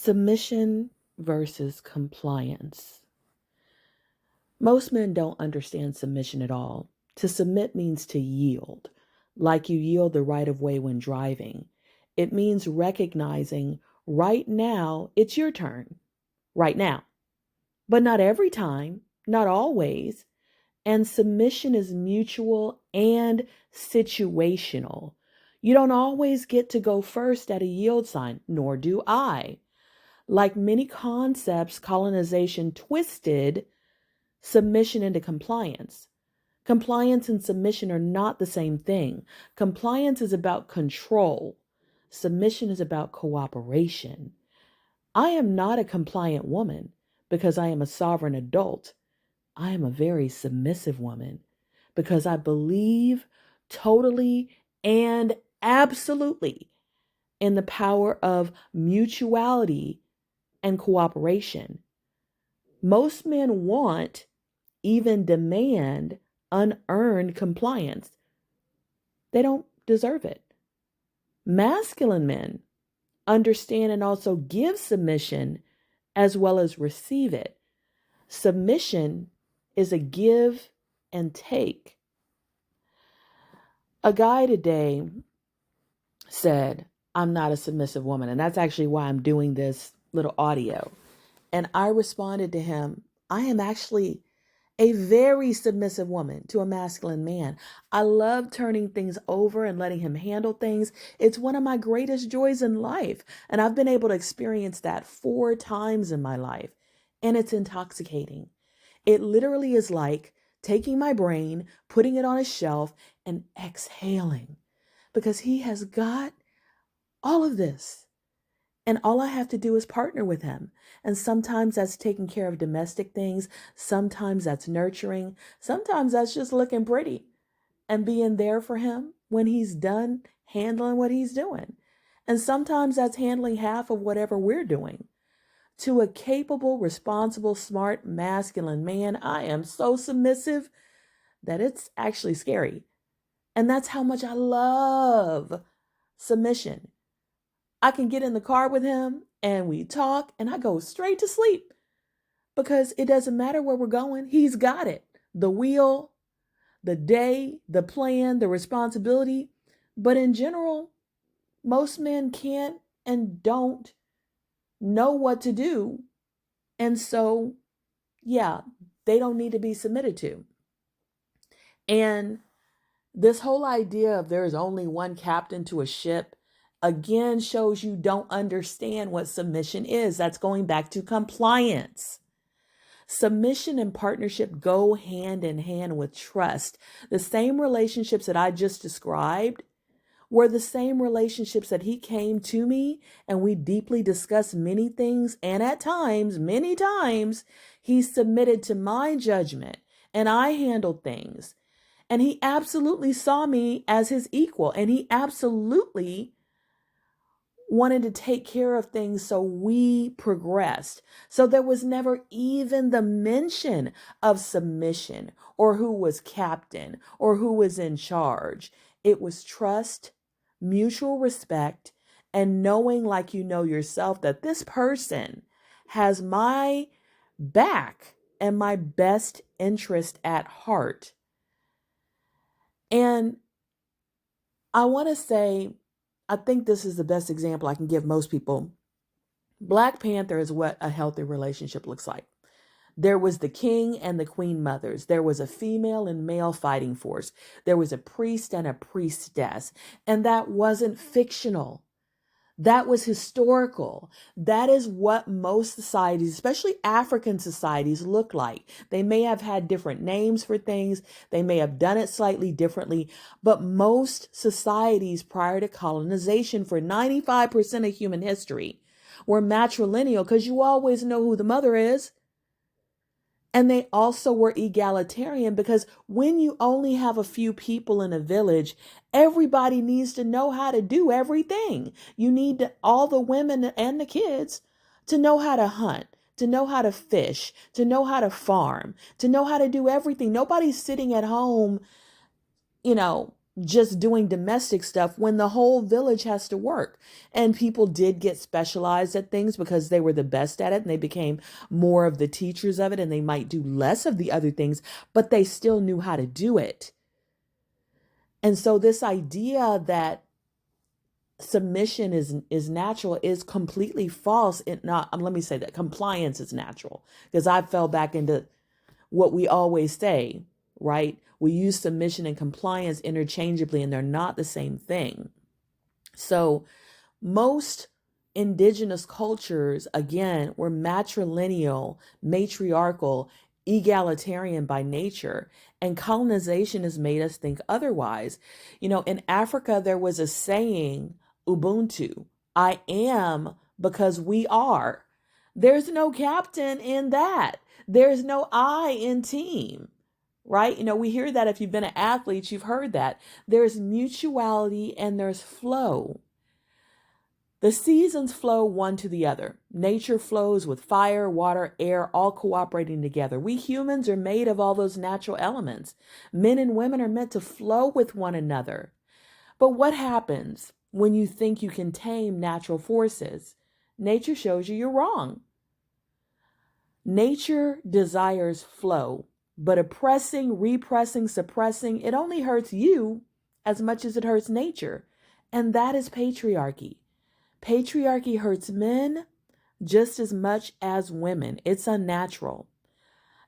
Submission versus compliance. Most men don't understand submission at all. To submit means to yield, like you yield the right of way when driving. It means recognizing right now it's your turn, right now. But not every time, not always. And submission is mutual and situational. You don't always get to go first at a yield sign, nor do I. Like many concepts, colonization twisted submission into compliance. Compliance and submission are not the same thing. Compliance is about control. Submission is about cooperation. I am not a compliant woman because I am a sovereign adult. I am a very submissive woman because I believe totally and absolutely in the power of mutuality and cooperation. Most men want, even demand, unearned compliance. They don't deserve it. Masculine men understand and also give submission as well as receive it. Submission is a give and take. A guy today said, I'm not a submissive woman. And that's actually why I'm doing this little audio. And I responded to him, I am actually a very submissive woman to a masculine man. I love turning things over and letting him handle things. It's one of my greatest joys in life. And I've been able to experience that 4 times in my life. And it's intoxicating. It literally is like taking my brain, putting it on a shelf, and exhaling. Because he has got all of this. And all I have to do is partner with him. And sometimes that's taking care of domestic things. Sometimes that's nurturing. Sometimes that's just looking pretty and being there for him when he's done handling what he's doing. And sometimes that's handling half of whatever we're doing. To a capable, responsible, smart, masculine man, I am so submissive that it's actually scary. And that's how much I love submission. I can get in the car with him and we talk and I go straight to sleep because it doesn't matter where we're going. He's got it. The wheel, the day, the plan, the responsibility. But in general, most men can't and don't know what to do. And so, yeah, they don't need to be submitted to. And this whole idea of there's only one captain to a ship again shows you don't understand what submission is. That's going back to compliance. Submission and partnership go hand in hand with trust. The same relationships that I just described were the same relationships that he came to me and we deeply discussed many things. And at times, many times, he submitted to my judgment and I handled things. And he absolutely saw me as his equal. And he absolutely wanted to take care of things so we progressed. So there was never even the mention of submission or who was captain or who was in charge. It was trust, mutual respect, and knowing, like you know yourself, that this person has my back and my best interest at heart. And I want to say, I think this is the best example I can give most people. Black Panther is what a healthy relationship looks like. There was the king and the queen mothers. There was a female and male fighting force. There was a priest and a priestess. And that wasn't fictional. That was historical. That is what most societies, especially African societies, look like. They may have had different names for things. They may have done it slightly differently. But most societies prior to colonization, for 95% of human history, were matrilineal because you always know who the mother is. And they also were egalitarian because when you only have a few people in a village, everybody needs to know how to do everything. You need all the women and the kids to know how to hunt, to know how to fish, to know how to farm, to know how to do everything. Nobody's sitting at home, just doing domestic stuff when the whole village has to work. And people did get specialized at things because they were the best at it and they became more of the teachers of it, and they might do less of the other things, but they still knew how to do it. And so this idea that submission is natural is completely false. Let me say that compliance is natural, because I fell back into what we always say, right? We use submission and compliance interchangeably, and they're not the same thing. So most indigenous cultures, again, were matrilineal, matriarchal, egalitarian by nature, and colonization has made us think otherwise. In Africa, there was a saying, Ubuntu, I am because we are. There's no captain in that. There's no I in team, right? We hear that if you've been an athlete, you've heard that. There's mutuality and there's flow. The seasons flow one to the other. Nature flows with fire, water, air, all cooperating together. We humans are made of all those natural elements. Men and women are meant to flow with one another. But what happens when you think you can tame natural forces? Nature shows you're wrong. Nature desires flow, but oppressing, repressing, suppressing, it only hurts you as much as it hurts nature. And that is patriarchy. Patriarchy hurts men just as much as women. It's unnatural.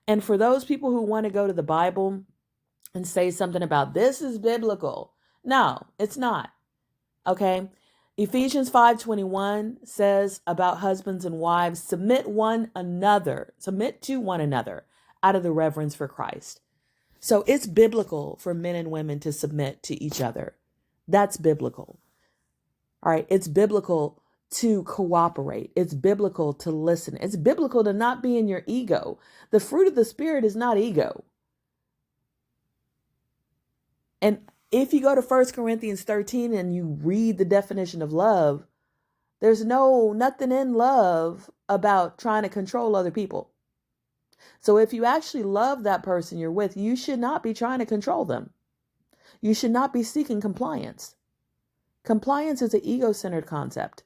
And for those people who want to go to the Bible and say something about this is biblical, no, it's not. Okay? Ephesians 5:21 says about husbands and wives, submit to one another out of the reverence for Christ. So it's biblical for men and women to submit to each other. That's biblical. All right. It's biblical to cooperate. It's biblical to listen. It's biblical to not be in your ego. The fruit of the Spirit is not ego. And if you go to 1 Corinthians 13 and you read the definition of love, there's nothing in love about trying to control other people. So if you actually love that person you're with, you should not be trying to control them. You should not be seeking compliance. Compliance is an ego-centered concept.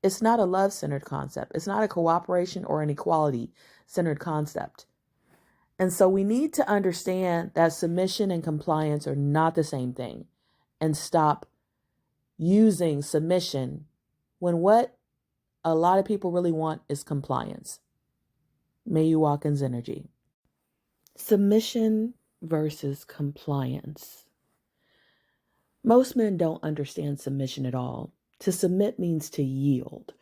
It's not a love-centered concept. It's not a cooperation or an equality-centered concept. And so we need to understand that submission and compliance are not the same thing, and stop using submission when what a lot of people really want is compliance. May you walk in Zenergy. Submission versus compliance. Most men don't understand submission at all. To submit means to yield.